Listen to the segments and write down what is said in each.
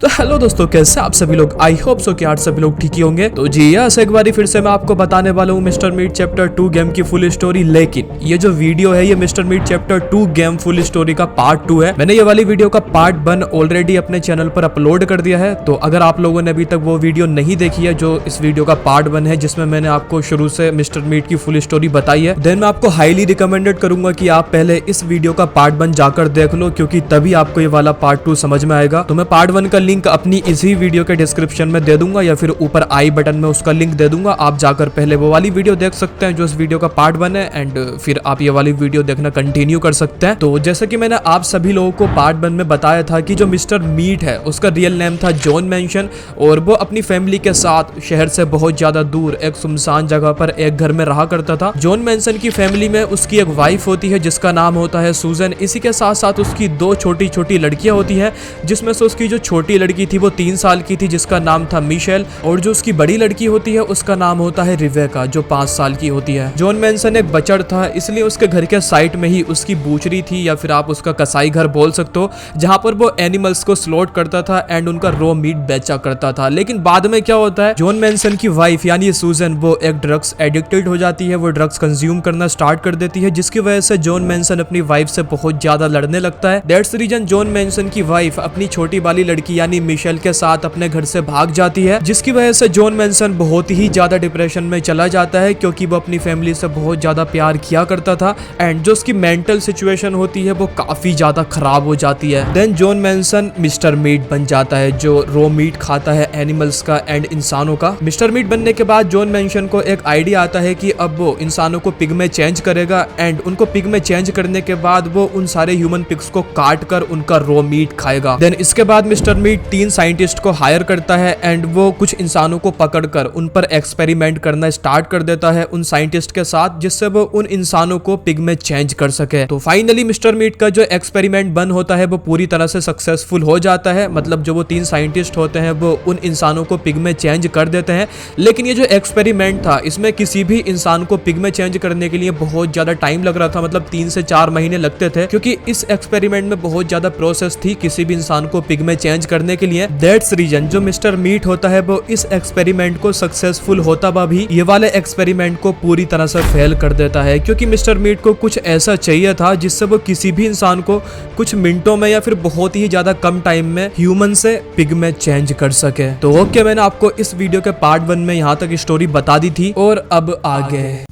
तो हेलो दोस्तों, कैसे आप सभी लोग। आई होप सो कि आप सभी लोग ठीक ही होंगे। तो जी यस, एक बारी फिर से मैं आपको बताने वाला हूँ मिस्टर मीट चैप्टर 2 गेम की फुल स्टोरी। लेकिन ये जो वीडियो है ये Mister Meat chapter 2 game full story का पार्ट 2 है। मैंने ये वाली वीडियो का पार्ट 1 ऑलरेडी अपने चैनल पर अपलोड कर दिया है। तो अगर आप लोगों ने अभी तक वो वीडियो नहीं देखी है जो इस वीडियो का पार्ट 1 है, जिसमें मैंने आपको शुरू से मिस्टर मीट की फुल स्टोरी बताई है, देन मैं आपको हाईली रिकमेंडेड करूंगा कि आप पहले इस वीडियो का पार्ट 1 जाकर देख लो, क्योंकि तभी आपको ये वाला पार्ट 2 समझ में आएगा। तो मैं पार्ट 1 का लिंक अपनी इसी वीडियो के डिस्क्रिप्शन में दे दूंगा या फिर ऊपर आई बटन में उसका लिंक दे दूंगा। आप जाकर पहले वो वाली वीडियो देख सकते हैं जो इस वीडियो का पार्ट 1 है, एंड फिर आप ये वाली वीडियो देखना कंटिन्यू कर सकते हैं। तो जैसे कि मैंने आप सभी लोगों को पार्ट 1 में बताया था कि जो मिस्टर मीट है उसका रियल नेम था जॉन मैंशन, और वो अपनी फैमिली के साथ शहर से बहुत ज्यादा दूर एक सुनसान जगह पर एक घर में रहा करता था। जॉन मैंशन की फैमिली में उसकी एक वाइफ होती है जिसका नाम होता है सूजन। इसी के साथ साथ उसकी दो छोटी छोटी लड़कियां होती है, जिसमें से उसकी जो छोटी लड़की थी वो 3 साल की थी जिसका नाम था मिशेल, और जो उसकी बड़ी लड़की होती है उसका नाम होता है रिवेका जो 5 साल की होती है। जॉन मैंशन एक बचड़ था, इसलिए उसके घर के साइड में ही उसकी बूचरी थी या फिर आप उसका कसाई घर बोल सकते हो, जहां पर वो एनिमल्स को स्लॉट करता था एंड उनका रॉ मीट बेचा करता था। लेकिन बाद में क्या होता है, जॉन मैंशन की वाइफ यानी सूजन वो एक ड्रग्स एडिक्टेड हो जाती है, वो ड्रग्स कंज्यूम करना स्टार्ट कर देती है, जिसकी वजह से जॉन मैंशन अपनी वाइफ से बहुत ज्यादा लड़ने लगता है। That's the reason John Mansion की वाइफ अपनी छोटी वाली लड़की यानी मिशेल के साथ अपने घर से भाग जाती है, जिसकी वजह से जॉन मैंशन बहुत ही ज्यादा डिप्रेशन में चला जाता है, क्योंकि वो अपनी फैमिली से बहुत ज्यादा प्यार किया करता था एंड जो उसकी मेंटल सिचुएशन होती है वो काफी ज्यादा खराब हो जाती है। Then John Mansion Mister Meat बन जाता है जो रॉ मीट खाता है एनिमल्स का एंड इंसानों का। मिस्टर मीट बनने के बाद जॉन मैंशन को एक आइडिया आता है कि अब वो इंसानों को पिग में चेंज करेगा एंड उनको पिग में चेंज करने के बाद वो उन सारे ह्यूमन पिग्स को काट कर उनका रॉ मीट खाएगा। देन इसके बाद मिस्टर मीट 3 साइंटिस्ट को हायर करता है एंड वो कुछ इंसानों को पकड़कर उन पर एक्सपेरिमेंट करना स्टार्ट कर देता है उन साइंटिस्ट के साथ, जिससे वो उन इंसानों को पिग में चेंज कर सके। तो फाइनली मिस्टर मीट का जो एक्सपेरिमेंट बन होता है वो पूरी तरह से सक्सेसफुल हो जाता है, मतलब जो वो 3 साइंटिस्ट होते हैं वो उन इंसानों को पिग में चेंज कर देते हैं। लेकिन ये जो एक्सपेरिमेंट था इसमें किसी भी इंसान को पिग में चेंज करने के लिए बहुत ज्यादा टाइम लग रहा था, मतलब 3 से 4 महीने लगते थे, क्योंकि इस एक्सपेरिमेंट में बहुत ज्यादा प्रोसेस थी किसी भी इंसान को पिग में चेंज करने के लिए। दैट्स रीजन जो मिस्टर मीट होता है वो इस एक्सपेरिमेंट को सक्सेसफुल होता हुआ भी ये वाले एक्सपेरिमेंट को पूरी तरह से फेल कर देता है, क्योंकि मिस्टर मीट को कुछ ऐसा चाहिए था जिससे वो किसी भी इंसान को कुछ मिनटों में या फिर बहुत ही ज्यादा कम टाइम में ह्यूमन से पिग में चेंज कर सके। तो ओके, मैंने आपको इस वीडियो के पार्ट 1 में यहाँ तक स्टोरी बता दी थी और अब आगे।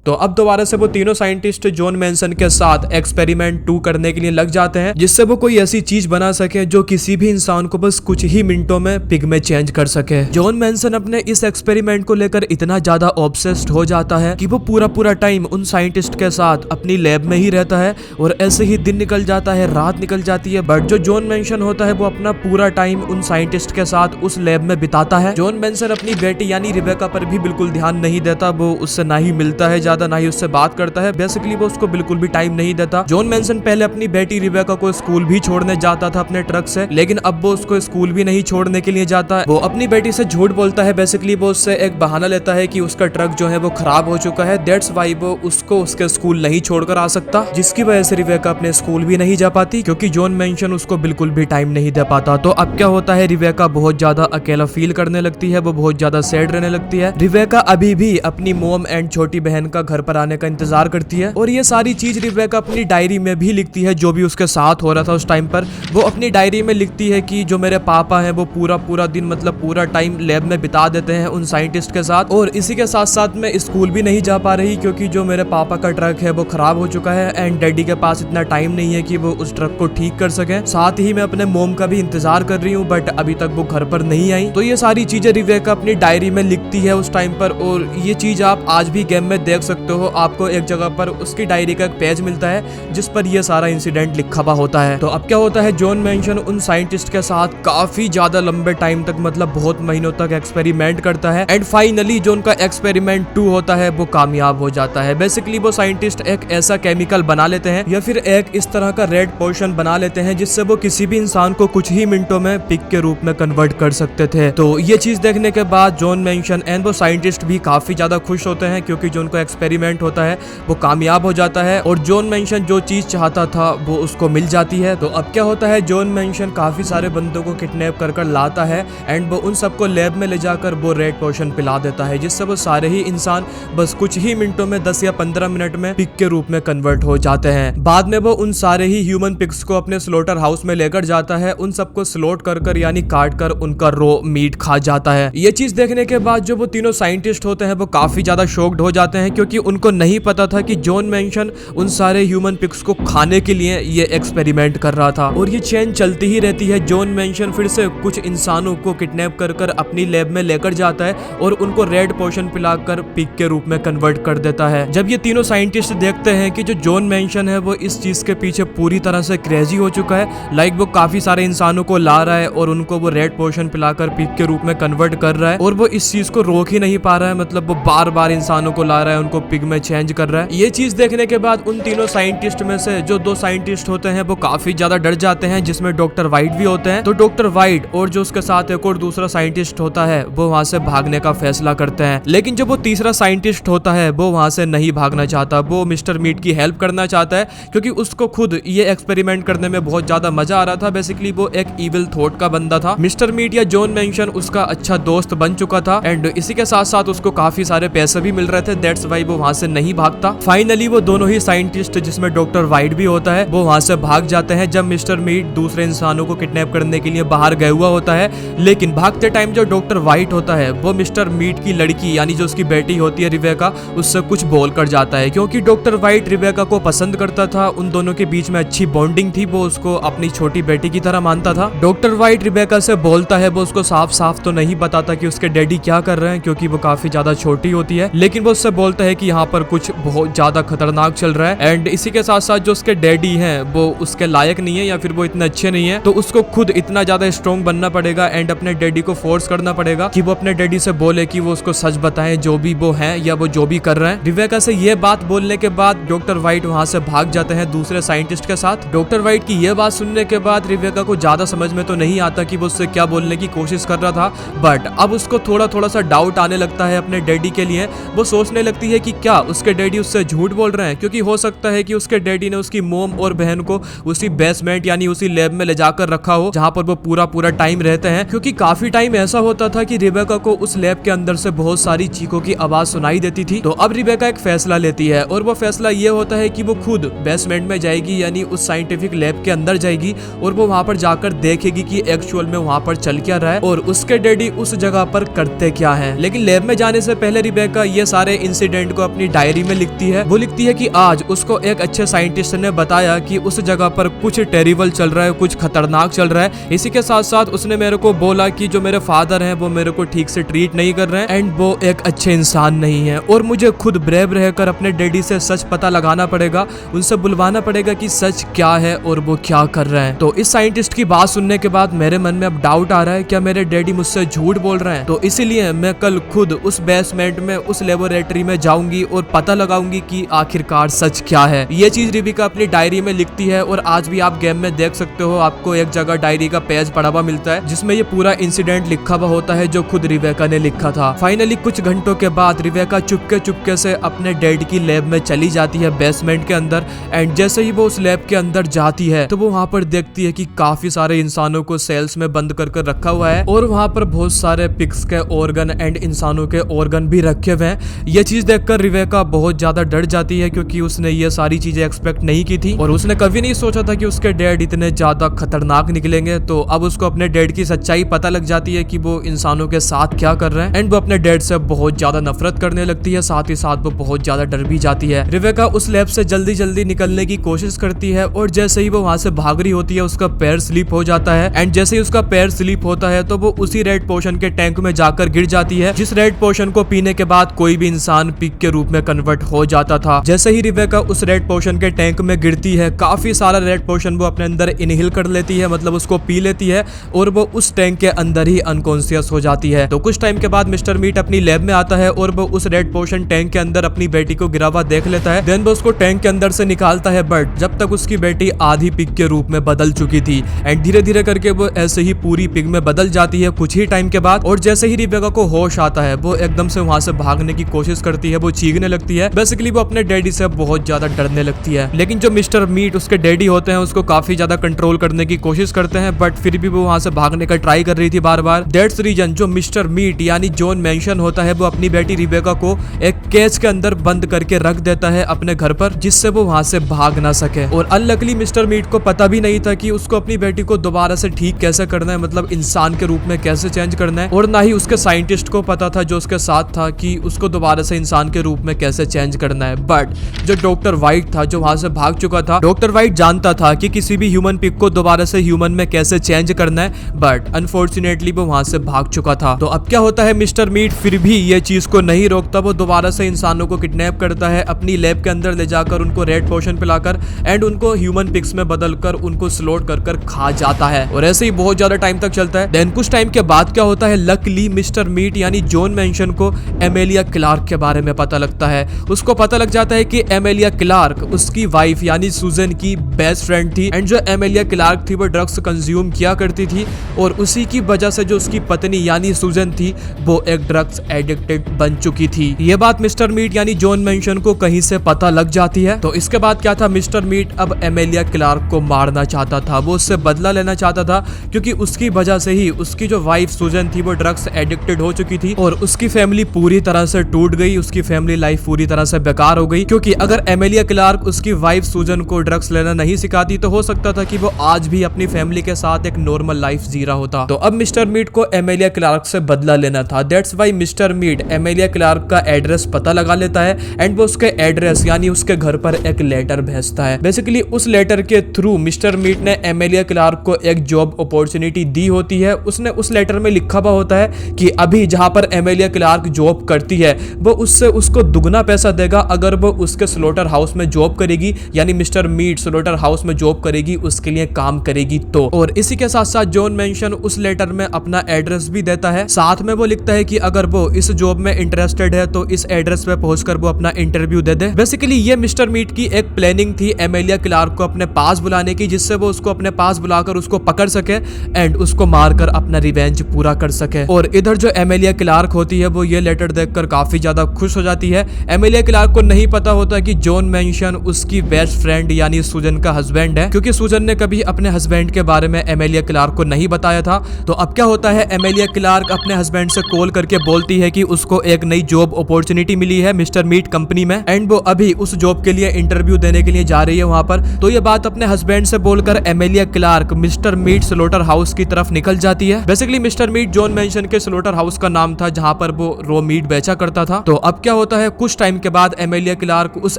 तो अब दोबारा से वो तीनों साइंटिस्ट जॉन मैंशन के साथ एक्सपेरिमेंट 2 करने के लिए लग जाते हैं, जिससे वो कोई ऐसी चीज बना सके जो किसी भी इंसान को बस कुछ ही मिनटों में पिग में चेंज कर सके। जॉन मैंशन अपने इस एक्सपेरिमेंट को लेकर इतना ज्यादा ऑब्सेस्ड हो जाता है कि वो पूरा टाइम उन साइंटिस्ट के साथ अपनी लैब में ही रहता है, और ऐसे ही दिन निकल जाता है, रात निकल जाती है, बट जो जॉन मैंशन होता है वो अपना पूरा टाइम उन साइंटिस्ट के साथ उस लैब में बिताता है। जॉन मैंशन अपनी बेटी यानी रिबेका पर भी बिल्कुल ध्यान नहीं देता, वो उससे ना ही मिलता है ना ही उससे बात करता है, बेसिकली वो उसको बिल्कुल भी टाइम नहीं देता। जॉन मैंशन पहले अपनी बेटी रिबेका को स्कूल भी छोड़ने जाता था अपने ट्रक से, लेकिन अब वो उसको स्कूल भी नहीं छोड़ने के लिए जाता है। वो अपनी बेटी से झूठ बोलता है, बेसिकली वो उससे एक बहाना लेता है कि उसका ट्रक जो है वो खराब हो चुका है, दैट्स व्हाई वो उसको उसके स्कूल नहीं छोड़कर आ सकता, जिसकी वजह से रिबेका अपने स्कूल भी नहीं जा पाती, क्योंकि जॉन मैंशन उसको बिल्कुल भी टाइम नहीं दे पाता। तो अब क्या होता है, रिबेका बहुत ज्यादा अकेला फील करने लगती है, वो बहुत ज्यादा सैड रहने लगती है। रिबेका अभी भी अपनी मॉम एंड छोटी बहन का घर पर आने का इंतजार करती है, और ये सारी चीज रिबेका अपनी डायरी में भी लिखती है, जो भी उसके साथ हो रहा था उस टाइम पर। वो अपनी डायरी में लिखती है कि जो मेरे पापा हैं वो पूरा दिन मतलब पूरा टाइम लैब में बिता देते हैं उन साइंटिस्ट के साथ, और इसी के साथ साथ मैं स्कूल भी नहीं जा पा रही क्योंकि जो मेरे पापा का ट्रक है वो खराब हो चुका है एंड डैडी के पास इतना टाइम नहीं है कि वो उस ट्रक को ठीक कर सके। साथ ही मैं अपने मोम का भी इंतजार कर रही हूँ, बट अभी तक वो घर पर नहीं आई। तो ये सारी चीजें रिबेका अपनी डायरी में लिखती है उस टाइम पर, और ये चीज आप आज भी गेम में देख सकते हो। आपको एक जगह पर उसकी डायरी का एक पेज मिलता है जिस पर यह सारा इंसिडेंट लिखा हुआ होता है। तो अब क्या होता है, जॉन मैंशन उन साइंटिस्ट के साथ काफी ज्यादा लंबे टाइम तक मतलब बहुत महीनों तक एक्सपेरिमेंट करता है एंड फाइनली जो उनका एक्सपेरिमेंट 2 होता है वो कामयाब हो जाता है। बेसिकली वो साइंटिस्ट एक ऐसा केमिकल बना लेते हैं या फिर एक इस तरह का रेड पोशन बना लेते हैं जिससे वो किसी भी इंसान को कुछ ही मिनटों में पिग के रूप में कन्वर्ट कर सकते थे। तो ये चीज देखने के बाद जॉन मैंशन एंड वो साइंटिस्ट भी काफी ज्यादा खुश होते हैं, क्योंकि जो उनको एक्सपेरिमेंट होता है वो कामयाब हो जाता है और जॉन मेंशन जो चीज चाहता था वो उसको मिल जाती है। तो अब क्या होता है, जॉन मेंशन काफी सारे बंदों को किडनैप कर लाता है एंड वो उन सबको लैब में ले जाकर वो रेड पोशन पिला देता है, जिससे वो सारे ही इंसान बस कुछ ही मिनटों में 10 या 15 मिनट में पिग के रूप में कन्वर्ट हो जाते हैं। बाद में वो उन सारे ही ह्यूमन पिग्स को अपने स्लोटर हाउस में लेकर जाता है, उन सबको स्लोट कर यानी काट कर उनका रो मीट खा जाता है। ये चीज देखने के बाद जो वो तीनों साइंटिस्ट होते हैं वो काफी ज्यादा शॉक्ड हो जाते हैं, क्योंकि उनको नहीं पता था कि जॉन मेंशन उन सारे ह्यूमन पिग्स को खाने के लिए ये एक्सपेरिमेंट कर रहा था। और ये चेन चलती ही रहती है। जॉन मेंशन फिर से कुछ इंसानों को किडनैप कर अपनी लैब में लेकर जाता है और उनको रेड पोशन पिलाकर पिग के रूप में कन्वर्ट कर देता है। जब ये तीनों साइंटिस्ट देखते हैं कि जो जॉन मेंशन है वो इस चीज के पीछे पूरी तरह से क्रेजी हो चुका है, लाइक वो काफी सारे इंसानों को ला रहा है और उनको वो रेड पोशन पिलाकर पिग के रूप में कन्वर्ट कर रहा है और वो इस चीज को रोक ही नहीं पा रहा है, मतलब वो बार बार इंसानों को ला रहा है, उनको पिग में चेंज कर रहा है। ये चीज देखने के बाद उन तीनों साइंटिस्ट में से जो 2 साइंटिस्ट होते हैं वो काफी ज्यादा डर जाते हैं, जिसमें डॉक्टर वाइट भी होते हैं। तो डॉक्टर वाइट और जो उसके साथ एक और दूसरा साइंटिस्ट होता है वो वहां से भागने का फैसला करते हैं, लेकिन जो वो तीसरा साइंटिस्ट होता है वो वहां से नहीं भागना चाहता, वो मिस्टर मीट की हेल्प करना चाहता है, क्योंकि उसको खुद ये एक्सपेरिमेंट करने में बहुत ज्यादा मजा आ रहा था। बेसिकली वो एक इविल थॉट का बंदा था। मिस्टर मीट या जॉन मेंशन उसका अच्छा दोस्त बन चुका था एंड इसी के साथ साथ उसको काफी सारे पैसे भी मिल रहे थे, दैट्स व्हाई वो वहां से नहीं भागता। फाइनली वो दोनों ही साइंटिस्ट, जिसमें डॉक्टर वाइट भी होता है, वो वहां से भाग जाते हैं जब मिस्टर मीट दूसरे इंसानों को किडनैप करने के लिए बाहर गया हुआ होता है। लेकिन भागते टाइम जो डॉक्टर वाइट होता है वो मिस्टर मीट की लड़की यानी जो उसकी बेटी होती है रिबेका, उससे कुछ बोल कर जाता है, क्योंकि डॉक्टर वाइट रिबेका को पसंद करता था, उन दोनों के बीच में अच्छी बॉन्डिंग थी, वो उसको अपनी छोटी बेटी की तरह मानता था। डॉक्टर वाइट रिबेका से बोलता है, वो उसको साफ साफ तो नहीं बताता कि उसके डैडी क्या कर रहे हैं, क्योंकि वो काफी ज्यादा छोटी होती है, लेकिन वो उससे बोलता है कि यहाँ पर कुछ बहुत ज्यादा खतरनाक चल रहा है एंड इसी के साथ साथ जो उसके डैडी हैं वो उसके लायक नहीं है या फिर वो इतने अच्छे नहीं है, तो उसको खुद इतना ज्यादा स्ट्रॉन्ग बनना पड़ेगा एंड अपने डैडी को फोर्स करना पड़ेगा कि वो अपने डैडी से बोले कि वो उसको सच बताएं जो भी वो है या वो जो भी कर रहे हैं। रिबेका से ये बात बोलने के बाद डॉक्टर वाइट वहां से भाग जाते हैं दूसरे साइंटिस्ट के साथ। डॉक्टर वाइट की ये बात सुनने के बाद रिबेका को ज्यादा समझ में तो नहीं आता कि वो उससे क्या बोलने की कोशिश कर रहा था, बट अब उसको थोड़ा सा डाउट आने लगता है अपने डैडी के लिए। वो सोचने लगती है कि क्या उसके डैडी उससे झूठ बोल रहे हैं, क्योंकि हो सकता है कि उसके डैडी ने उसकी मोम और बहन को उसी बेसमेंट यानी उसी लैब में ले जाकर रखा हो जहां पर वो पूरा टाइम रहते हैं, क्योंकि काफी टाइम ऐसा होता था कि रिबेका को उस लैब के अंदर से बहुत सारी चीखों की आवाज सुनाई देती थी। तो अब रिबेका एक फैसला लेती है और वो फैसला ये होता है कि वो खुद बेसमेंट में जाएगी यानी उस साइंटिफिक लैब के अंदर जाएगी और वो वहां पर जाकर देखेगी कि एक्चुअल में वहां पर चल क्या रहा है और उसके डैडी उस जगह पर करते क्या है। लेकिन लैब में जाने से पहले रिबेका ये सारे इंसिडेंट को अपनी डायरी में लिखती है। वो लिखती है कि आज उसको एक अच्छे साइंटिस्ट ने बताया कि उस जगह पर कुछ टेरिबल चल रहा है, कुछ खतरनाक चल रहा है। इसी के साथ साथ उसने मेरे को बोला कि जो मेरे फादर हैं वो मेरे को ठीक से ट्रीट नहीं कर रहे हैं एंड वो एक अच्छे इंसान नहीं है और मुझे खुद ब्रेव रहकर अपने डैडी से सच पता लगाना पड़ेगा, उनसे बुलवाना पड़ेगा कि सच क्या है और वो क्या कर रहे हैं। तो इस साइंटिस्ट की बात सुनने के बाद मेरे मन में अब डाउट आ रहा है क्या मेरे डैडी मुझसे झूठ बोल रहे हैं। तो इसीलिए मैं कल खुद उस बेसमेंट में उस लेबोरेटरी में जाऊंगी और पता लगाऊंगी कि आखिरकार सच क्या है। ये चीज रिबेका अपनी डायरी में लिखती है और आज भी आप गेम में देख सकते हो, आपको एक जगह डायरी का पेज पड़ा हुआ मिलता है जिसमें ये पूरा इंसिडेंट लिखा हुआ होता है जो खुद रिबेका ने लिखा था। फाइनली कुछ घंटों के बाद रिबेका चुपके से अपने डैड की लैब में चली जाती है बेसमेंट के अंदर एंड जैसे ही वो उस लैब के अंदर जाती है तो वो वहां पर देखती है कि काफी सारे इंसानों को सेल्स में बंद कर रखा हुआ है और वहां पर बहुत सारे पिग्स के ऑर्गन एंड इंसानों के ऑर्गन भी रखे हुए हैं। ये चीज देखकर रिबेका बहुत ज्यादा डर जाती है क्योंकि उसने ये सारी चीजें एक्सपेक्ट नहीं की थी और उसने कभी नहीं सोचा था कि उसके डैड इतने ज्यादा खतरनाक निकलेंगे। तो अब उसको अपने डैड की सच्चाई पता लग जाती है कि वो इंसानों के साथ क्या कर रहे हैं एंड वो अपने डैड से बहुत ज्यादा नफरत करने लगती है, साथ ही साथ वो बहुत ज्यादा डर भी जाती है। रिबेका उस लैब से जल्दी निकलने की कोशिश करती है और जैसे ही वो वहां से भाग रही होती है उसका पैर स्लिप हो जाता है एंड जैसे ही उसका पैर स्लिप होता है तो वो उसी रेड पोशन के टैंक में जाकर गिर जाती है जिस रेड पोशन को पीने के बाद कोई भी इंसान पिग के रूप में कन्वर्ट हो जाता था। जैसे ही रिबेका उस रेड पोशन के टैंक में गिरती है काफी सारा रेड पोशन वो अपने अंदर इनहेल कर लेती है, मतलब उसको पी लेती है और वो उस टैंक के अंदर ही अनकॉन्शियस हो जाती है। तो कुछ टाइम के बाद मिस्टर मीट अपनी लैब में आता है और वो उस रेड पोशन टैंक के अंदर अपनी बेटी को गिरा हुआ देख लेता है। देन वो उसको टैंक के अंदर से निकालता है बट जब तक उसकी बेटी आधी पिग के रूप में बदल चुकी थी एंड धीरे करके वो ऐसे ही पूरी पिग में बदल जाती है कुछ ही टाइम के बाद। और जैसे ही रिबेका को होश आता है वो एकदम से वहां से भागने की कोशिश करती है, वो वो चीखने लगती है। बेसिकली वो अपने डैडी से बहुत ज्यादा डरने लगती है। लेकिन जो मिस्टर मीट उसके डैडी होते हैं उसको काफी ज्यादा कंट्रोल करने की कोशिश करते हैं, बट फिर भी वो वहां से भागने का ट्राई कर रही थी बार बार। दैट्स रीजन जो मिस्टर मीट यानी जॉन मेंशन होता है वो अपनी बेटी रिबेका को एक केज के अंदर बंद करके रख देता है अपने घर पर, जिससे वो वहां से भाग ना सके। और अनलकली मिस्टर मीट को पता भी नहीं था कि उसको अपनी बेटी को दोबारा से ठीक कैसे करना है, मतलब इंसान के रूप में कैसे चेंज करना है। और ना ही उसके साइंटिस्ट को पता था जो उसके साथ था कि उसको दोबारा से इंसान के रूप में कैसे चेंज करना है। बट जो डॉक्टर व्हाइट था जो वहां से भाग चुका था, डॉक्टर व्हाइट जानता था कि किसी भी ह्यूमन पिग को दोबारा से ह्यूमन में कैसे चेंज करना है, बट अनफॉर्चुनेटली वो वहां से भाग चुका था। तो अब क्या होता है, मिस्टर मीट फिर भी ये चीज को नहीं रोकता। वो दोबारा से इंसानों को किडनैप करता है, अपनी लैब के अंदर ले जाकर उनको रेड पोशन पिलाकर एंड उनको ह्यूमन पिग्स में बदलकर उनको स्लॉट कर खा जाता है। और ऐसे ही बहुत ज्यादा टाइम तक चलता है। देन कुछ टाइम के बाद क्या होता है, लकली मिस्टर मीट यानी जॉन मेंशन को एमेलिया क्लार्क के बारे में पता लगता है। उसको पता लग जाता है कि एमेलिया क्लार्क उसकी वाइफ यानी सुजन की बेस्ट फ्रेंड थी एंड जो एमेलिया क्लार्क थी वो ड्रग्स कंज्यूम किया करती थी और उसी की वजह से जो उसकी पत्नी यानी सुजन थी वो एक ड्रग्स एडिक्टेड बन चुकी थी। ये बात मिस्टर मीट यानी जॉन मेंशन को कहीं से पता लग जाती है। तो इसके बाद क्या था, मिस्टर मीट अब एमेलिया क्लार्क को मारना चाहता था। वो उससे बदला लेना चाहता था क्योंकि उसकी वजह से ही उसकी जो वाइफ सुजन थी वो ड्रग्स एडिक्टेड हो चुकी थी और उसकी फैमिली पूरी तरह से टूट गई। उसकी फैमिली लाइफ पूरी तरह से बेकार हो गई क्योंकि अगर एमेलिया क्लार्क उसकी वाइफ सुजन को ड्रग्स लेना नहीं सिखाती तो हो सकता था कि वो आज भी अपनी फैमिली के साथ एक नॉर्मल लाइफ जी रहा होता। तो अब मिस्टर मीट को एमेलिया क्लार्क से बदला लेना था। That's why Mister Meat Amelia Clark का एड्रेस पता लगा लेता है एंड वो उसके एड्रेस यानी उसके घर पर एक लेटर भेजता है। बेसिकली उस लेटर के थ्रू मिस्टर मीट ने एमेलिया क्लार्क को एक जॉब अपॉर्चुनिटी दी होती है। उसने उस लेटर में लिखा हुआ होता है कि अभी जहां पर एमेलिया क्लार्क जॉब करती है वो उससे उसको दुगना पैसा देगा अगर वो उसके स्लॉटर हाउस में जॉब करेगी, यानी मिस्टर मीट स्लॉटर हाउस में जॉब करेगी, उसके लिए काम करेगी तो। और इसी के साथ साथ जॉन मेंशन उस लेटर में अपना एड्रेस भी देता है। साथ में वो लिखता है कि अगर वो इस जॉब में इंटरेस्टेड है तो इस एड्रेस पे पहुंचकर वो अपना इंटरव्यू दे दे। बेसिकली ये मिस्टर मीट की एक प्लानिंग थी एमेलिया क्लार्क को अपने पास बुलाने की, जिससे वो उसको अपने पास बुलाकर उसको पकड़ सके एंड उसको मारकर अपना रिवेंज पूरा कर सके। और इधर जो एमेलिया क्लार्क होती है वो ये लेटर देखकर काफी ज्यादा खुश हो जाती है। एमेलिया क्लार्क को नहीं पता होता कि जॉन मेंशन उसकी बेस्ट फ्रेंड यानी सुजन का हस्बैंड है, क्योंकि सुजन ने कभी अपने हस्बैंड के बारे में एमेलिया क्लार्क को नहीं बताया था। तो अब क्या होता है, एमेलिया क्लार्क अपने हस्बैंड से कॉल करके बोलती है कि उसको एक नई जॉब अपॉर्चुनिटी मिली है मिस्टर मीट कंपनी में एंड वो अभी उस जॉब के लिए इंटरव्यू देने के लिए जा रही है वहां पर। तो ये बात अपने हस्बैंड से बोलकर Amelia Clark Mister Meat slaughter house की तरफ निकल जाती है। Basically Mister Meat John Mansion के स्लॉटर हाउस का नाम था जहां पर वो रॉ मीट बेचा करता था। तो अब क्या होता है, कुछ टाइम के बाद एमेलिया क्लार्क उस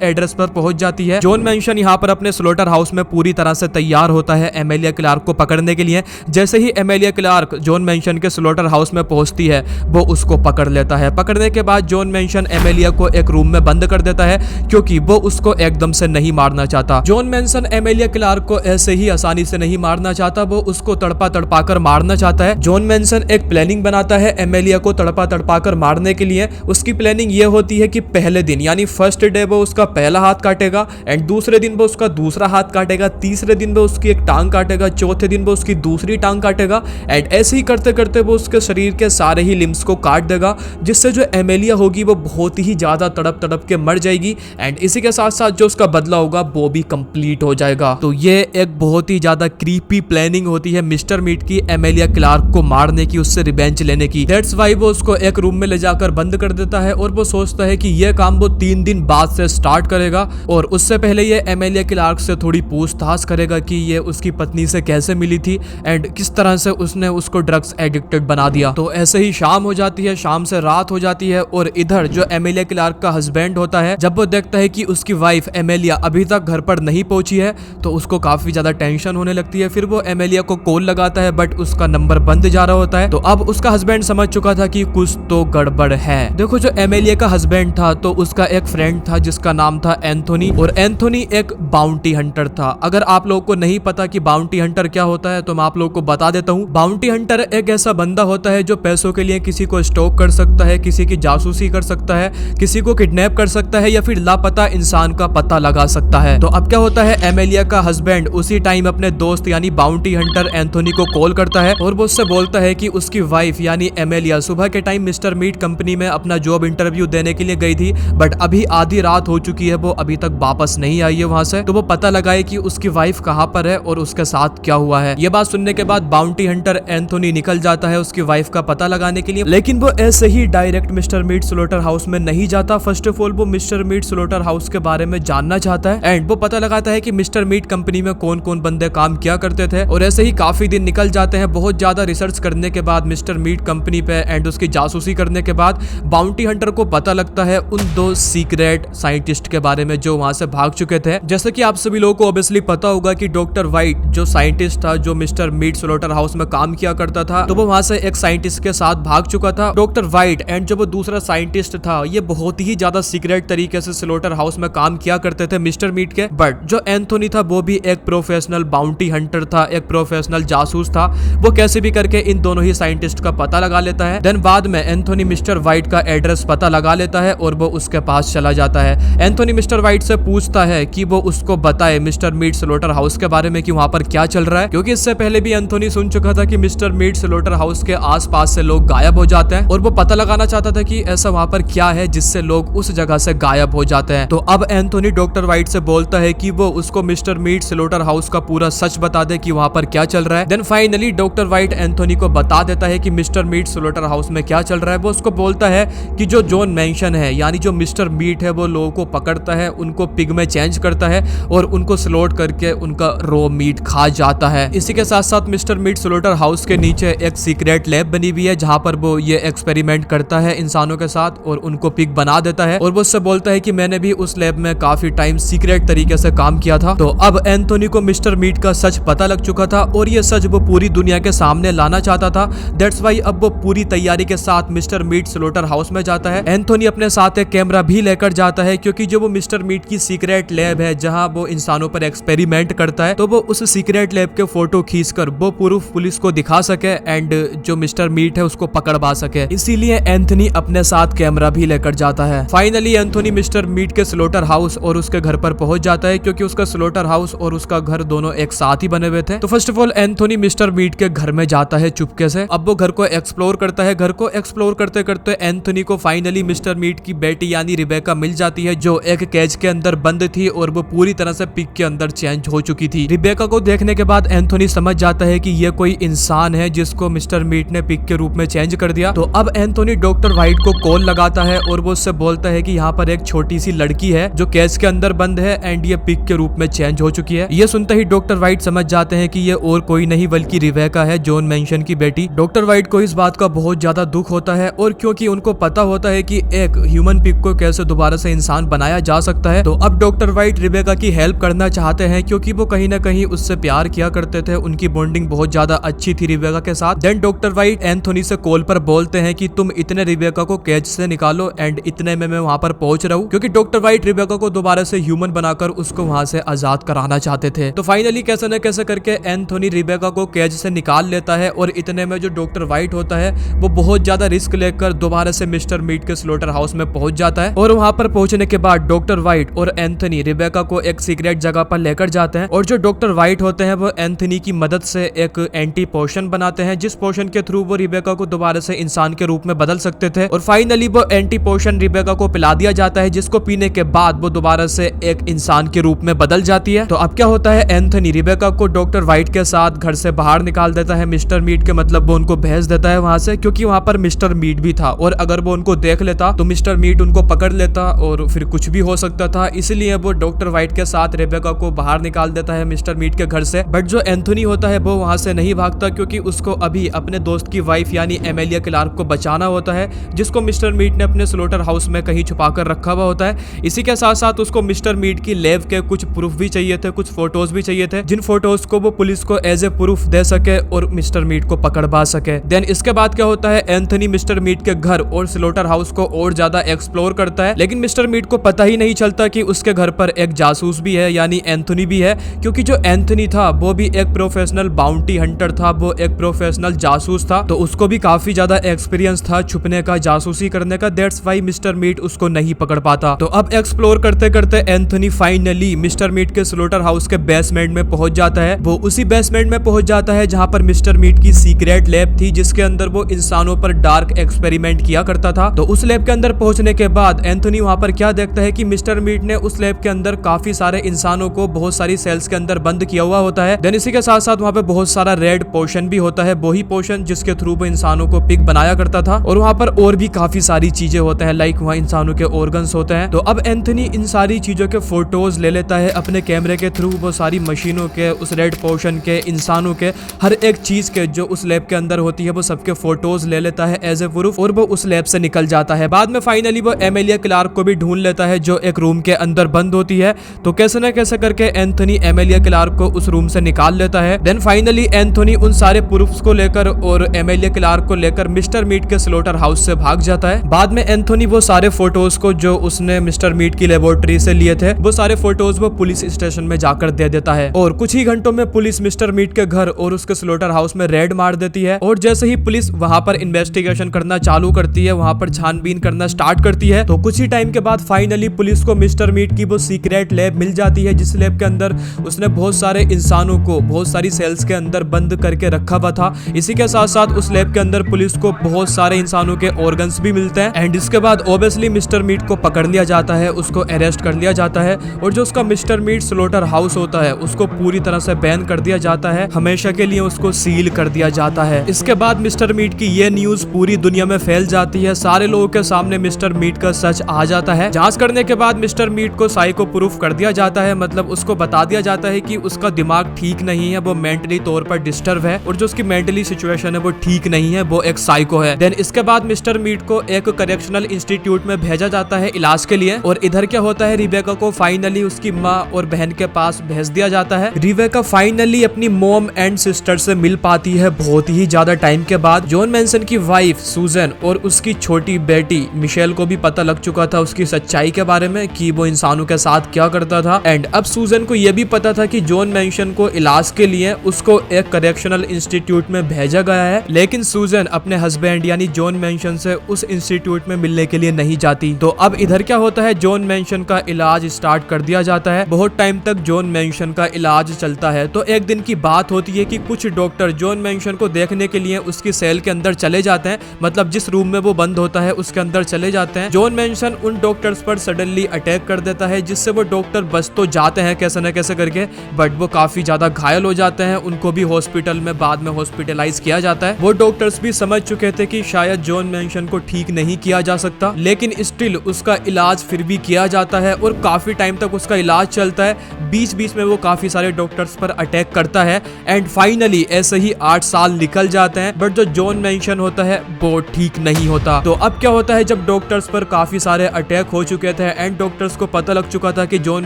एड्रेस पर पहुंच जाती है। जॉन मेंशन यहाँ पर अपने स्लॉटर हाउस में पूरी तरह से तैयार होता है एमेलिया क्लार्क को पकड़ने के लिए। जैसे ही एमेलिया क्लार्क जॉन मेंशन के स्लॉटर हाउस में पहुंचती है वो उसको पकड़ लेता है। पकड़ने के बाद जॉन मेंशन एमेलिया को एक रूम में बंद कर देता है क्योंकि वो उसको एकदम से नहीं मारना चाहता। जॉन मेंशन एमेलिया क्लार्क को ऐसे ही आसानी से नहीं मारना चाहता, वो उसको तड़पा तड़पा कर मारना चाहता है। जॉन मेंशन एक प्लानिंग बनाता है एमेलिया को तड़पा तड़पा कर मारने के लिए। उसकी प्लानिंग ये होती है कि पहले दिन यानी फर्स्ट डे वो उसका पहला हाथ काटेगा एंड दूसरे दिन वो उसका दूसरा हाथ काटेगा, तीसरे दिन वो उसकी एक टांग काटेगा, चौथे दिन वो उसकी दूसरी टांग काटेगा एंड ऐसे ही करते करते वो उसके शरीर के सारे ही लिम्स को काट देगा, जिससे जो एमेलिया होगी वो बहुत ही ज्यादा तड़प तड़प के मर जाएगी एंड इसी के साथ साथ जो उसका बदला होगा वो भी कंप्लीट हो जाएगा। तो ये एक बहुत ही ज्यादा क्रीपी प्लानिंग होती है मिस्टर मीट की एमेलिया क्लार्क को मारने की, उससे रिवेंज लेने की। दैट्स व्हाई वो उसको एक रूम में ले जाकर बंद कर देता है और वो सोचता है कि ये काम वो 3 दिन बाद से स्टार्ट करेगा और उससे पहले ये एमेलिया क्लार्क से थोड़ी पूछताछ करेगा कि ये उसकी पत्नी से कैसे मिली थी एंड किस तरह से उसने उसको ड्रग्स एडिक्टेड बना दिया। तो ऐसे ही शाम हो जाती है, शाम से रात हो जाती है और इधर जो एमेलिया क्लार्क का हस्बैंड होता है जब वो देखता है कि उसकी वाइफ एमेलिया अभी तक घर पर नहीं पहुंची है तो उसको काफी ज्यादा टेंशन होने लगती है। फिर वो एमेलिया को कॉल लगाता है बट उसका नंबर बंद जा रहा होता है। तो अब उसका हस्बैंड समझ चुका था कि कुछ तो गड़बड़ है। देखो जो एमेलिया का हस्बैंड था तो उसका एक फ्रेंड था जिसका नाम था एंथोनी और एंथोनी एक बाउंटी हंटर था। अगर आप लोगों को नहीं पता कि बाउंटी हंटर क्या होता है तो मैं आप लोगों को बता देता हूँ। बाउंटी हंटर एक ऐसा बंदा होता है जो पैसों के लिए किसी को स्टॉक कर सकता है, किसी की जासूसी कर सकता है, किसी को किडनैप कर सकता है या फिर लापता इंसान का पता लगा सकता है। तो अब क्या होता है, एमेलिया का हस्बैंड उसी टाइम अपने दोस्त यानी बाउंटी हंटर एंथोनी को कॉल करता है और वो उससे बोलता है कि उसकी वाइफ यानी एमेलिया सुबह के टाइम मिस्टर मीट कंपनी में अपना जॉब इंटरव्यू देने के लिए गई थी, बट अभी आधी रात हो चुकी है, वो अभी तक वापस नहीं आई है वहां से। तो वो पता लगाए कि उसकी वाइफ कहाँ पर है और उसके साथ क्या हुआ है। ये बात सुनने के बाद बाउंटी हंटर एंथोनी निकल जाता है उसकी वाइफ का पता लगाने के लिए, लेकिन वो ऐसे ही direct mister meat slaughter house में नहीं जाता। फर्स्ट ऑफ ऑल वो मिस्टर मीट स्लोटर हाउस के बारे में जानना चाहता है एंड वो पता लगाता है कि मिस्टर मीट कंपनी में कौन कौन बंदे काम किया करते थे। और ऐसे ही काफी दिन निकल जाते हैं। बहुत ज्यादा रिसर्च करने के बाद मिस्टर मीट कंपनी पे एंड उसकी जासूसी करने के बाद बाउंटी हंटर को पता लगता है उन 2 सीक्रेट साइंटिस्ट के बारे में जो वहां से भाग चुके थे। जैसे कि आप सभी लोगों को ऑब्वियसली पता होगा कि डॉक्टर व्हाइट जो साइंटिस्ट था जो मिस्टर मीट स्लोटर हाउस में काम किया करता था, तो वो वहां से एक साइंटिस्ट के साथ भाग चुका था डॉक्टर व्हाइट। एंड जो वो दूसरा साइंटिस्ट था ये बहुत ही ज्यादा सीक्रेट तरीके से स्लोटर हाउस में काम किया करते थे मिस्टर मीट के। बट जो एंथोनी था वो भी एक प्रोफेशनल बाउंटी हंटर था, एक प्रोफेशनल जासूस था। वो कैसे भी करके इन दोनों ही साइंटिस्ट का पता लगा लेता है। देन बाद में एंथोनी मिस्टर व्हाइट का एड्रेस पता लगा लेता है और वो उसके पास चला जाता है। एंथोनी मिस्टर व्हाइट से पूछता है कि वो उसको बताए मिस्टर मीट स्लोटर हाउस के बारे में कि वहां पर क्या चल रहा है, क्योंकि इससे पहले भी एंथोनी सुन चुका था कि मिस्टर मीट स्लोटर हाउस के आसपास से लोग गायब हो जाते हैं और वो पता लगाना चाहता था कि ऐसा वहां पर क्या है जिससे लोग उस जगह से गायब हो जाते हैं। तो अब एंथोनी डॉक्टर व्हाइट से बोलता है कि वो उसको मिस्टर मीट स्लोटर हाउस का पूरा सच बता दे कि वहां पर क्या चल रहा है। Then finally doctor White Anthony को बता देता है कि मिस्टर मीट स्लोटर हाउस में क्या चल रहा है। वो उसको बोलता है कि जो जॉन मैंशन है यानी जो मिस्टर मीट है वो लोगों को पकड़ता है, उनको पिग में चेंज करता है और उनको स्लोट करके उनका रॉ मीट खा जाता है। इसी के साथ साथ मिस्टर मीट स्लोटर हाउस के नीचे एक सीक्रेट लैब बनी हुई है जहां पर वो ये एक्सपेरिमेंट करता है इंसानों के साथ और उनको पिग बना देता है। और वो उससे बोलता है कि मैंने भी उस लैब में काफी टाइम सीक्रेट तरीके से काम किया था। तो अब एंथोनी को मिस्टर मीट का सच पता लग चुका था और ये सच वो पूरी दुनिया के सामने लाना चाहता था। दैट्स वाई अब वो पूरी तैयारी के साथ मिस्टर मीट स्लोटर हाउस में जाता है। एंथोनी अपने साथ एक कैमरा भी लेकर जाता है क्योंकि जो वो मिस्टर मीट की सीक्रेट लैब है जहां वो इंसानों पर एक्सपेरिमेंट करता है, तो वो उस सीक्रेट लैब के फोटो खींचकर वो प्रूफ पुलिस को दिखा सके एंड जो मिस्टर मीट है उसको पकड़ पा सके। इसीलिए एंथोनी अपने साथ कैमरा भी लेकर जाता है। फाइनली एंथोनी मिस्टर मीट के स्लोटर हाउस और उसके घर पर पहुंच जाता है क्योंकि उसका स्लोटर हाउस और उसका घर दोनों एक साथ ही बने हुए थे। तो first of all Anthony Mister Meat के घर में जाता है चुपके से। अब वो घर को एक्सप्लोर करता है। घर को एक्सप्लोर करते करते एंथोनी को फाइनली मिस्टर मीट की बेटी यानी रिबेका मिल जाती है जो एक केज के अंदर बंद थी और वो पूरी तरह से पिग के अंदर चेंज हो चुकी थी। रिबेका को देखने के बाद एंथोनी समझ जाता है कि ये कोई इंसान है जिसको मिस्टर मीट ने पिग के रूप में चेंज कर दिया। तो अब एंथोनी डॉक्टर व्हाइट को कॉल लगाता है और वो उससे बोलता है कि यहाँ पर एक छोटी सी लड़की है जो केज के अंदर बंद है एंड ये पिग के रूप में चेंज हो चुकी है। ये सुनते ही डॉक्टर व्हाइट समझ जाते हैं कि ये और कोई नहीं बल्कि रिबेका है, जॉन मैंशन की बेटी। डॉक्टर व्हाइट को इस बात का बहुत ज्यादा दुख होता है और क्योंकि उनको पता होता है कि एक ह्यूमन पिग को कैसे दोबारा से इंसान बनाया जा सकता है, तो अब डॉक्टर व्हाइट रिबेका की हेल्प करना चाहते हैं क्योंकि वो कहीं ना कहीं उससे प्यार किया करते थे। उनकी बॉन्डिंग बहुत ज्यादा अच्छी थी रिबेका के साथ। देन डॉक्टर व्हाइट एंथोनी से कॉल पर बोलते हैं कि तुम इतने रिबेका को केज से निकालो एंड इतने में मैं वहां पर पहुंच रहा हूँ, क्योंकि डॉक्टर व्हाइट रिबेका को दोबारा से ह्यूमन बनाकर उसको वहां से आजाद कराना चाहते थे। तो फाइनली कैसे न कैसे करके एंथोनी रिबेका को केज से निकाल लेता है और इतने में जो डॉक्टर व्हाइट होता है वो बहुत ज्यादा रिस्क लेकर दोबारा से मिस्टर मीट के स्लोटर हाउस में पहुंच जाता है। और वहां पर पहुंचने के बाद डॉक्टर व्हाइट और एंथोनी रिबेका को एक सीक्रेट जगह पर लेकर जाते हैं और जो डॉक्टर व्हाइट होते हैं वो एंथोनी की मदद से एक एंटी पोशन बनाते हैं जिस पोशन के थ्रू वो रिबेका को दोबारा से इंसान के रूप में बदल सकते थे। और फाइनली वो एंटी पोशन रिबेका को पिला दिया जाता है जिसको पीने के बाद वो दोबारा से एक इंसान के रूप में बदल जाती है। तो अब क्या होता है, एंथोनी रिबेका को डॉक्टर व्हाइट के साथ घर से बाहर निकाल देता है मिस्टर मीट के, मतलब वो उनको भेज देता है वहां से, क्योंकि वहां पर मिस्टर मीट भी था और अगर वो उनको देख लेता तो मिस्टर मीट उनको पकड़ लेता और फिर कुछ भी हो सकता था। इसलिए वो डॉक्टर व्हाइट के साथ रिबेका को बाहर निकाल देता है मिस्टर मीट के घर से। बट जो एंथोनी होता है वो वहां से नहीं भागता क्योंकि उसको अभी अपने दोस्त की वाइफ यानी एमेलिया क्लार्क को बचाना होता है जिसको मिस्टर मीट ने अपने स्लोटर हाउस में कहीं छुपा कर रखा हुआ होता है। इसी के साथ साथ उसको मिस्टर मीट की लैब के कुछ प्रूफ भी चाहिए थे, कुछ फोटोज भी चाहिए थे जिन फोटोज को वो पुलिस को एज ए प्रूफ दे सके और मिस्टर मीट को पकड़ पा सके। देन इसके बाद क्या होता है, एंथोनी मिस्टर मीट के घर और स्लोटर हाउस को और ज्यादा एक्सप्लोर करता है, लेकिन मिस्टर मीट को पता ही नहीं चलता कि उसके घर पर एक जासूस भी है यानी एंथोनी भी है, क्योंकि जो एंथोनी था वो भी एक प्रोफेशनल बाउंटी हंटर था, वो एक प्रोफेशनल जासूस था, तो उसको भी काफी ज्यादा एक्सपीरियंस था छुपने का, जासूसी करने का। दैट्स व्हाई मिस्टर मीट उसको नहीं पकड़ पाता। तो अब एक्सप्लोर करते करते एंथोनी फाइनली मिस्टर मीट के स्लोटर हाउस के बेसमेंट में पहुंच जाता है। वो उसी बेसमेंट में पहुंच जाता है जहां पर मिस्टर मीट की सीक्रेट लैब थी जिसके अंदर वो इंसानों पर डार्क एक्सपेरिमेंट किया करता था। तो उस लैब के अंदर अंदर पहुंचने के बाद एंथोनी वहां पर क्या देखता है कि मिस्टर मीट ने उस लैब के अंदर काफी सारे इंसानों को बहुत सारी सेल्स के अंदर बंद किया हुआ होता है। देन इसी के साथ साथ वहां पे बहुत सारा रेड पोशन भी होता है, वही पोशन जिसके थ्रू वो इंसानों को पिक बनाया करता था। और वहां पर और भी काफी सारी चीजें होते हैं, लाइक वहाँ इंसानों के ऑर्गन्स होते हैं। तो अब एंथोनी इन सारी चीजों के फोटोज ले लेता है अपने कैमरे के थ्रू, वो सारी मशीनों के, उस रेड पोशन के, इंसानों के, हर एक चीज के जो उस लैब के अंदर होती है वो सबके फोटोज ले लेता है एज ए प्रूफ, और वो उस लैब से निकल जाता है। बाद में फाइनली वो एमिलिया क्लार्क को भी ढूंढ लेता है जो एक रूम के अंदर बंद होती है। तो कैसे न कैसे करके एंथोनी एमिलिया क्लार्क को उस रूम से निकाल लेता है। देन फाइनली एंथोनी उन सारे प्रूफ्स को लेकर और एमिलिया क्लार्क को लेकर मिस्टर मीट के स्लॉटर हाउस से भाग जाता है। बाद में एंथोनी वो सारे फोटोज को जो उसने मिस्टर मीट की लेबोरेटरी से लिए थे वो सारे फोटोज वो पुलिस स्टेशन में जाकर दे देता है। और कुछ ही घंटों में पुलिस मिस्टर मीट के घर और उसके स्लॉटर हाउस में रेड मार देती है। और जैसे ही पुलिस वहां पर इन्वेस्टिगेशन करना चालू करती है, वहां पर छानबीन करना स्टार्ट करती है, तो कुछ ही टाइम के बाद फाइनली पुलिस को मिस्टर मीट की वो सीक्रेट लैब मिल जाती है, जिस लैब के अंदर उसने बहुत सारे इंसानों को बहुत सारी सेल्स के अंदर बंद करके रखा हुआ था। इसी के साथ साथ उस लैब के अंदर पुलिस को बहुत सारे इंसानों के ऑर्गन्स भी मिलते हैं। एंड इसके बाद ऑब्वियसली मिस्टर मीट को पकड़ लिया जाता है, उसको अरेस्ट कर लिया जाता है, और जो उसका मिस्टर मीट स्लॉटर हाउस होता है उसको पूरी तरह से बैन कर दिया जाता है, हमेशा के लिए उसको सील कर दिया जाता है। इसके बाद मिस्टर मीट की ये न्यूज पूरी दुनिया में फैल जाती है, सारे लोगों के सामने मिस्टर मीट का सच आ जाता है। जांच करने के बाद मिस्टर मीट को साइको प्रूफ कर दिया जाता है, मतलब उसको बता दिया जाता है कि उसका दिमाग ठीक नहीं है, वो मेंटली तौर पर डिस्टर्ब है, और जो उसकी मेंटली सिचुएशन है वो ठीक नहीं है, वो एक साइको है। देन इसके बाद मिस्टर मीट को एक करेक्शनल इंस्टीट्यूट में भेजा जाता है इलाज के लिए। और इधर क्या होता है, रिबेका को फाइनली उसकी माँ और बहन के पास भेज दिया जाता है। रिबेका फाइनली अपनी मॉम एंड सिस्टर से मिल पाती है बहुत ही ज्यादा टाइम के बाद। जॉन मैनसन की वाइफ सुजन और उसकी छोटी बेटी मिशेल को भी पता लग चुका था उसकी सच्चाई के बारे में कि वो इंसानों के साथ क्या करता था। एंड अब सुजन को यह भी पता था कि जॉन मैनसन को इलाज के लिए उसको एक करेक्शनल इंस्टीट्यूट में भेजा गया है, लेकिन सुजन अपने हस्बैंड यानी जॉन मैनसन से उस इंस्टीट्यूट में मिलने के लिए नहीं जाती। तो अब इधर क्या होता है, जॉन मैनसन का इलाज स्टार्ट कर दिया जाता है। बहुत टाइम तक जॉन मैनसन का इलाज चलता है। तो एक दिन की बात होती है कि कुछ डॉक्टर जॉन मैनसन को देखने के लिए उसकी सेल के अंदर चले जाते हैं, मतलब जिस रूम में वो बंद होता है उसके अंदर चले जाते हैं। जॉन मैनसन उन डॉक्टर्स पर सडनली अटैक कर देता है, जिससे वो डॉक्टर बच तो जाते हैं कैसे न कैसे करके, बट वो काफी ज्यादा घायल हो जाते हैं। उनको भी हॉस्पिटल में बाद में हॉस्पिटलाइज किया जाता है। वो डॉक्टर्स भी समझ चुके थे कि शायद जॉन मैनसन को ठीक नहीं किया जा सकता, लेकिन स्टिल उसका इलाज फिर भी किया जाता है और काफी टाइम तक उसका इलाज चलता है। बीच बीच में वो काफी सारे डॉक्टर्स पर अटैक करता है। एंड फाइनली ऐसे ही 8 साल निकल जाते हैं, बट जो जॉन मैनसन होता है वो ठीक नहीं होता। तो अब क्या होता है, जब डॉक्टर्स पर काफी सारे अटैक हो चुके थे एंड डॉक्टर्स को पता लग चुका था कि जॉन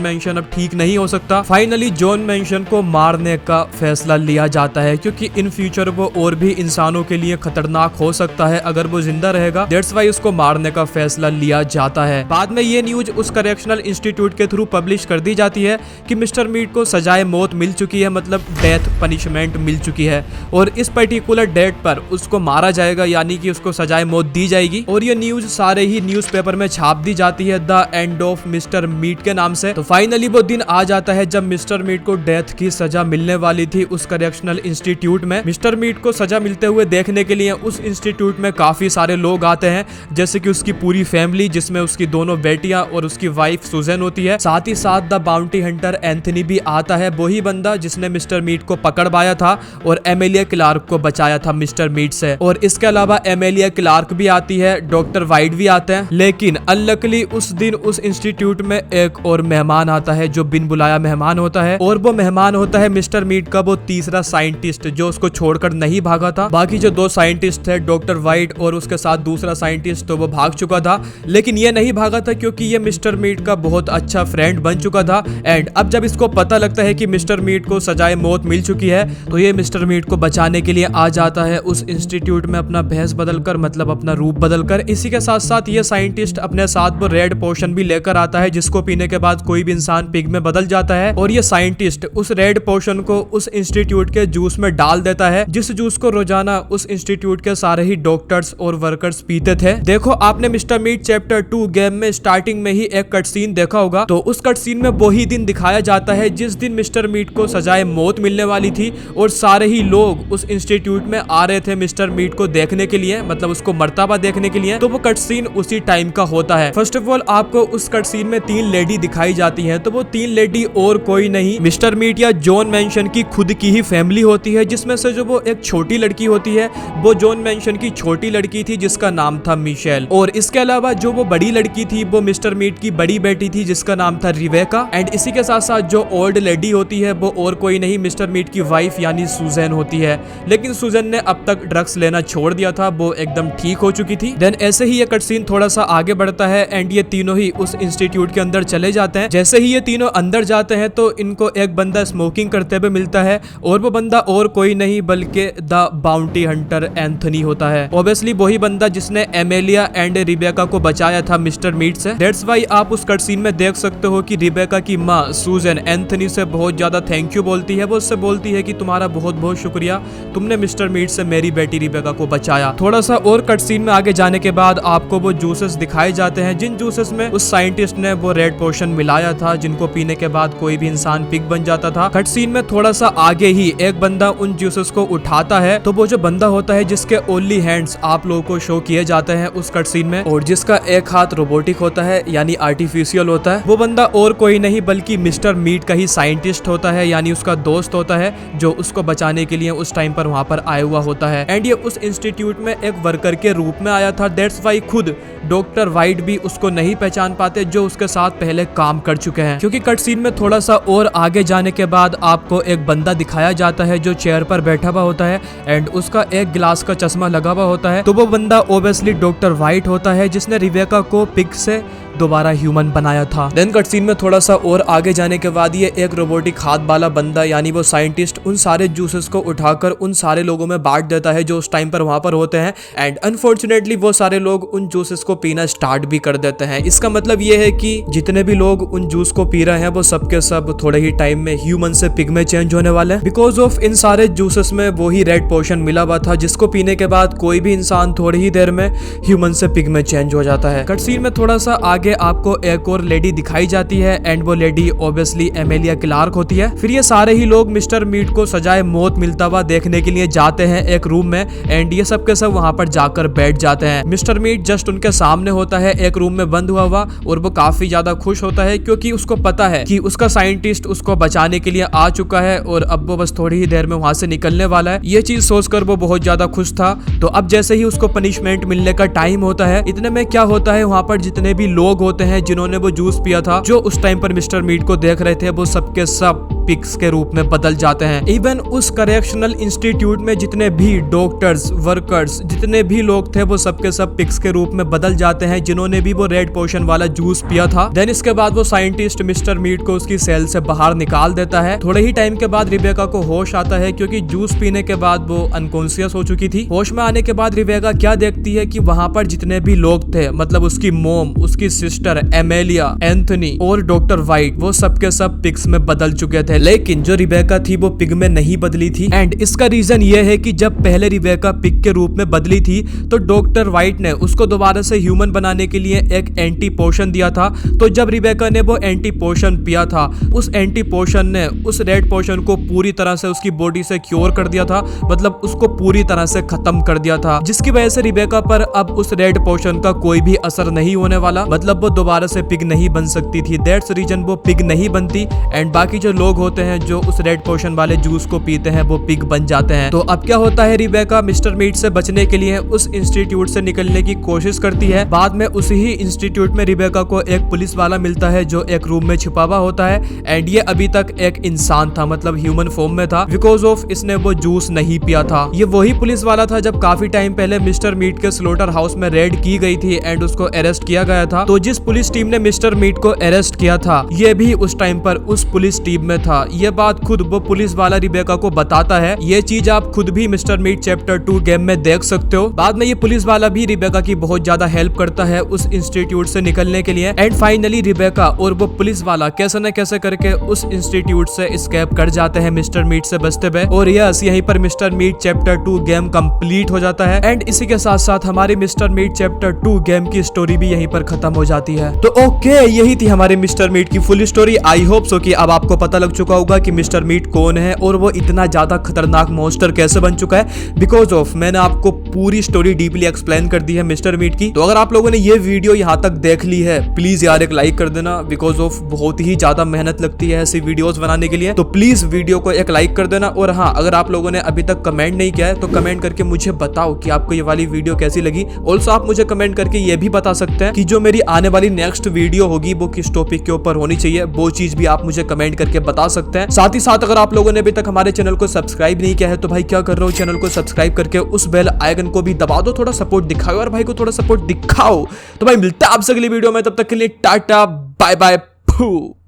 मैनसन अब ठीक नहीं हो सकता, फाइनली जॉन मैनसन को मारने का फैसला लिया जाता है, क्योंकि इन फ्यूचर वो और भी इंसानों के लिए खतरनाक हो सकता है अगर वो जिंदा रहेगा। दैट्स वाई उसको मारने का फैसला लिया जाता है। बाद में ये न्यूज उस करेक्शनल इंस्टीट्यूट के थ्रू पब्लिश कर दी जाती है कि मिस्टर मीट को सजाए मौत मिल चुकी है, मतलब डेथ पनिशमेंट मिल चुकी है, और इस पर्टिकुलर डेट पर उसको मारा जाएगा, यानी कि उसको सजाए मौत दी जाएगी। और ये न्यूज सारे ही न्यूज़पेपर में छाप दी जाती है the end of Mister Meat के नाम से। तो फाइनली वो दिन आ जाता है जब मिस्टर मीट को डेथ की सजा मिलने वाली थी उस करेक्शनल इंस्टीट्यूट में। मिस्टर मीट को सजा मिलते हुए देखने के लिए उस इंस्टीट्यूट में काफी सारे लोग आते हैं, जैसे कि उसकी पूरी फैमिली, जिसमें उसकी दोनों बेटियां और उसकी वाइफ सुजन होती है। साथ ही साथ द बाउंटी हंटर एंथनी भी आता है, वही बंदा जिसने मिस्टर मीट को पकड़ पाया था और एमिलिया क्लार्क को बचाया था मिस्टर मीट से। और इसके अलावा एमिलिया क्लार्क भी आती है, डॉक्टर वाइट भी आते हैं। लेकिन अनलकली उस दिन उस इंस्टीट्यूट में एक और मेहमान आता है जो बिन बुलाया मेहमान होता है, और वो मेहमान होता है मिस्टर मीट का वो तीसरा साइंटिस्ट जो उसको छोड़कर नहीं भागा था। बाकी जो 2 साइंटिस्ट थे, डॉक्टर वाइट और उसके साथ दूसरा साइंटिस्ट, तो वो भाग चुका था, लेकिन ये नहीं भागा था क्योंकि ये मिस्टर मीट का बहुत अच्छा फ्रेंड बन चुका था। एंड अब जब इसको पता लगता है कि मिस्टर मीट को सजाए मौत मिल चुकी है, तो ये मिस्टर मीट को बचाने के लिए आ जाता है उस इंस्टीट्यूट में अपना भेष बदलकर, मतलब अपना रूप बदलकर। इसी के साथ साथ ये साइंटिस्ट अपने साथ वो रेड पोशन भी लेकर आता है, जिसको पीने के बाद कोई भी इंसान पिग में बदल जाता है। और ये साइंटिस्ट उस रेड पोशन को उस इंस्टीट्यूट के जूस में डाल देता है, जिस जूस को रोजाना उस इंस्टीट्यूट के सारे ही डॉक्टर्स और वर्कर्स पीते थे। देखो, आपने मिस्टर मीट चैप्टर 2 गेम में स्टार्टिंग में ही एक कट सीन देखा होगा, तो उस कट सीन में वही दिन दिखाया जाता है जिस दिन मिस्टर मीट को सजाए मौत मिलने वाली थी, और सारे ही लोग उस इंस्टीट्यूट में आ रहे थे मिस्टर मीट को देखने के लिए, मतलब उसको मरता हुआ देखने के लिए। तो वो कट सीन उसी टाइम का होता है। फर्स्ट ऑफ ऑल आपको उस कट सीन में 3 लेडी दिखाई जाती हैं, तो वो 3 लेडी और कोई नहीं मिस्टर मीट या जॉन मेंशन की खुद की ही फैमिली होती है, जिसमें से जो वो एक छोटी लड़की होती है वो जॉन मेंशन की छोटी लड़की थी जिसका नाम था मिशेल, और इसके अलावा जो वो बड़ी लड़की थी वो मिस्टर मीट की बड़ी बेटी थी जिसका नाम था रिवेका, एंड इसी के साथ साथ जो ओल्ड लेडी होती है वो और कोई नहीं मिस्टर मीट की वाइफ यानी सुजैन होती है। लेकिन सुजैन ने अब तक ड्रग्स लेना छोड़ दिया था, वो एकदम ठीक हो चुकी थी। देन ऐसे ही ये कट सीन थोड़ा सा आगे बढ़ता है एंड ये तीनों ही उस इंस्टीट्यूट के अंदर चले जाते हैं। जैसे ही ये तीनों अंदर जाते हैं तो इनको एक बंदा स्मोकिंग करते हुए मिलता है, और वो बंदा और कोई नहीं बल्कि द बाउंटी हंटर एंथनी होता है। ऑब्वियसली वही बंदा जिसने एमेलिया एंड रिबेका को बचाया था मिस्टर मीट से। दैट्स व्हाई आप उस कट सीन में देख सकते हो कि रिबेका की माँ सुजैन एंथनी से बहुत ज्यादा थैंक यू बोलती है। वो उससे बोलती है कि तुम्हारा बहुत बहुत शुक्रिया, तुमने मिस्टर मीट से मेरी बेटी रिबेका को बचाया। थोड़ा सा और कट सीन में आगे जाने के बाद आपको वो जूसेस दिखाए जाते हैं, जिन जूसेस में उस साइंटिस्ट ने वो रेड पोशन मिलाया था जिनको पीने के बाद कोई भी इंसान पिग बन जाता था। कट सीन में थोड़ा सा आगे ही एक बंदा उन जूसेस को उठाता है, तो वो जो बंदा होता है जिसके ओनली हैंड्स आप लोगों को शो किए जाते हैं उस कट सीन में, और जिसका एक हाथ रोबोटिक होता है यानी आर्टिफिशियल होता है, वो बंदा और कोई नहीं बल्कि मिस्टर मीट का ही साइंटिस्ट होता है यानी उसका दोस्त होता है जो उसको बचाने के लिए उस टाइम पर वहां पर आया हुआ होता है। एंड ये उस इंस्टीट्यूट में एक वर्कर के रूप में आया था। दैट्स व्हाई खुद डॉक्टर वाइट भी उसको नहीं पहचान पाते जो उसके साथ पहले काम कर चुके हैं, क्योंकि कट सीन में थोड़ा सा और आगे जाने के बाद आपको एक बंदा दिखाया जाता है जो चेयर पर बैठा हुआ होता है एंड उसका एक गिलास का चश्मा लगा हुआ होता है। तो वो बंदा ऑब्वियसली डॉक्टर वाइट होता है जिसने रिबेका को पिग से दोबारा ह्यूमन बनाया था। देन कट सीन में थोड़ा सा और आगे जाने के बाद ये एक रोबोटिक हाथ वाला बंदा यानी वो साइंटिस्ट उन सारे जूसेस को उठाकर उन सारे लोगों में बांट देता है जो उस टाइम पर वहां पर होते हैं, एंड अनफॉर्चुनेटली वो सारे लोग उन जूसेस को पीना स्टार्ट भी कर देते हैं। इसका मतलब ये है कि जितने भी लोग उन जूस को पी रहे हैं वो सबके सब थोड़े ही टाइम में ह्यूमन से पिग में चेंज होने वाले हैं, बिकॉज ऑफ इन सारे जूसेस में वो ही रेड पोशन मिला हुआ था जिसको पीने के बाद कोई भी इंसान थोड़ी ही देर में ह्यूमन से पिग में चेंज हो जाता है। कट सीन में थोड़ा सा आगे आपको एक और लेडी दिखाई जाती है एंड वो लेडी ऑब्वियसली एमेलिया क्लार्क होती है। फिर ये सारे ही लोग मिस्टर मीट को सजाए मौत मिलता हुआ देखने के लिए जाते हैं एक रूम में, एंड ये सब के सब वहां पर जाकर बैठ जाते हैं। मिस्टर मीट जस्ट उनके सामने होता है एक रूम में बंद हुआ और वो काफी ज्यादा खुश होता है क्योंकि उसको पता है कि उसका साइंटिस्ट उसको बचाने के लिए आ चुका है और अब वो बस थोड़ी ही देर में वहां से निकलने वाला है। ये चीज सोचकर वो बहुत ज्यादा खुश था। तो अब जैसे ही उसको पनिशमेंट मिलने का टाइम होता है, इतने में क्या होता है वहां पर जितने भी लोग होते हैं जिन्होंने वो जूस पिया था जो उस टाइम पर मिस्टर मीट को देख रहे थे वो सबके सब पिग्स के रूप में बदल जाते हैं। इवन उस करेक्शनल इंस्टीट्यूट में जितने भी डॉक्टर्स, वर्कर्स, जितने भी लोग थे वो सबके सब पिग्स के रूप में बदल जाते हैं जिन्होंने भी वो रेड पोशन वाला जूस पिया था। देन इसके बाद वो साइंटिस्ट मिस्टर मीट को उसकी सेल से बाहर निकाल देता है। थोड़े ही टाइम के बाद रिबेका को होश आता है क्योंकि जूस पीने के बाद वो अनकॉन्शियस हो चुकी थी। होश में आने के बाद रिबेका क्या देखती है कि वहां पर जितने भी लोग थे, मतलब उसकी मोम, उसकी सिस्टर एमेलिया, एंथनी और डॉक्टर वाइट, वो सबके सब पिग्स में बदल चुके थे। लेकिन जो रिबेका थी वो पिग में नहीं बदली थी, एंड इसका रीजन ये है कि जब पहले रिबेका पिग के रूप में बदली थी तो डॉक्टर वाइट ने उसको दोबारा से ह्यूमन बनाने के लिए एक एंटी पोशन दिया था। तो जब रिबेका ने वो एंटी पोशन पिया था, उस एंटी पोशन ने उस रेड पोशन को पूरी तरह से उसकी बॉडी से क्योर कर दिया था, मतलब उसको पूरी तरह से खत्म कर दिया था, जिसकी वजह से रिबेका पर अब उस रेड पोशन का कोई भी असर नहीं होने वाला, मतलब वो दोबारा से पिग नहीं बन सकती थी। दैट्स रीजन वो पिग नहीं बनती, एंड बाकी जो लोग होते हैं जो उस रेड पोशन वाले जूस को पीते हैं वो पिग बन जाते हैं। तो अब क्या होता है, रिबेका मिस्टर मीट से बचने के लिए उस इंस्टीट्यूट से निकलने की कोशिश करती है। बाद में उसी ही इंस्टीट्यूट में रिबेका को एक पुलिस वाला मिलता है जो एक रूम में छिपा हुआ होता है, एंड ये अभी तक एक इंसान था, मतलब ह्यूमन फॉर्म में था, बिकॉज ऑफ इसने वो जूस नहीं पिया था। ये वही पुलिस वाला था जब काफी टाइम पहले मिस्टर मीट के स्लॉटर हाउस में रेड की गई थी एंड उसको अरेस्ट किया गया था। तो जिस पुलिस टीम ने मिस्टर मीट को अरेस्ट किया था ये भी उस टाइम पर उस पुलिस टीम में था। ये बात खुद वो पुलिस वाला रिबेका को बताता है। ये चीज आप खुद भी मिस्टर मीट चैप्टर 2 गेम में देख सकते हो। बाद में ये पुलिस वाला भी रिबेका की बहुत ज्यादा हेल्प करता है उस इंस्टीट्यूट से निकलने के लिए, एंड फाइनली रिबेका और वो पुलिस वाला कैसे न कैसे करके उस इंस्टीट्यूट से एस्केप कर जाते हैं मिस्टर मीट से बचते हुए। और यस, यहीं पर Mister Meat chapter 2 game complete हो जाता है, एंड इसी के साथ साथ हमारी मिस्टर मीट चैप्टर 2 गेम की स्टोरी भी यहीं पर खत्म हो जाती है। तो ओके, यही थी हमारी मिस्टर मीट की full story. I hope so कि अब आपको पता लग चुका होगा कि मिस्टर मीट कौन है और वो इतना ज्यादा खतरनाक मॉन्स्टर कैसे बन चुका है, बिकॉज ऑफ मैंने आपको पूरी स्टोरी डीपली एक्सप्लेन कर दी है मिस्टर मीट की। तो अगर आप लोगों ने ये वीडियो यहाँ तक देख ली है, प्लीज यार एक लाइक कर देना, बिकॉज ऑफ बहुत ही ज्यादा मेहनत लगती है ऐसी वीडियोस बनाने के लिए। तो प्लीज वीडियो को एक लाइक कर देना। और हाँ, अगर आप लोगों ने अभी तक कमेंट नहीं किया है तो कमेंट करके मुझे बताओ कि आपको ये वाली वीडियो कैसी लगी। ऑल्सो आप मुझे कमेंट करके ये भी बता सकते हैं कि जो मेरी आने वाली नेक्स्ट वीडियो होगी वो किस टॉपिक के ऊपर होनी चाहिए, वो चीज भी आप मुझे कमेंट करके बता सकते हैं। साथ ही साथ अगर आप लोगों ने अभी तक हमारे चैनल को सब्सक्राइब नहीं किया है तो भाई क्या कर रहे हो, चैनल को सब्सक्राइब करके उस बेल आइकन को भी दबा दो, थोड़ा सपोर्ट दिखाओ और भाई को थोड़ा सपोर्ट दिखाओ। तो भाई मिलता है आपसे अगली वीडियो में, तब तक के लिए टाटा बाय बाय।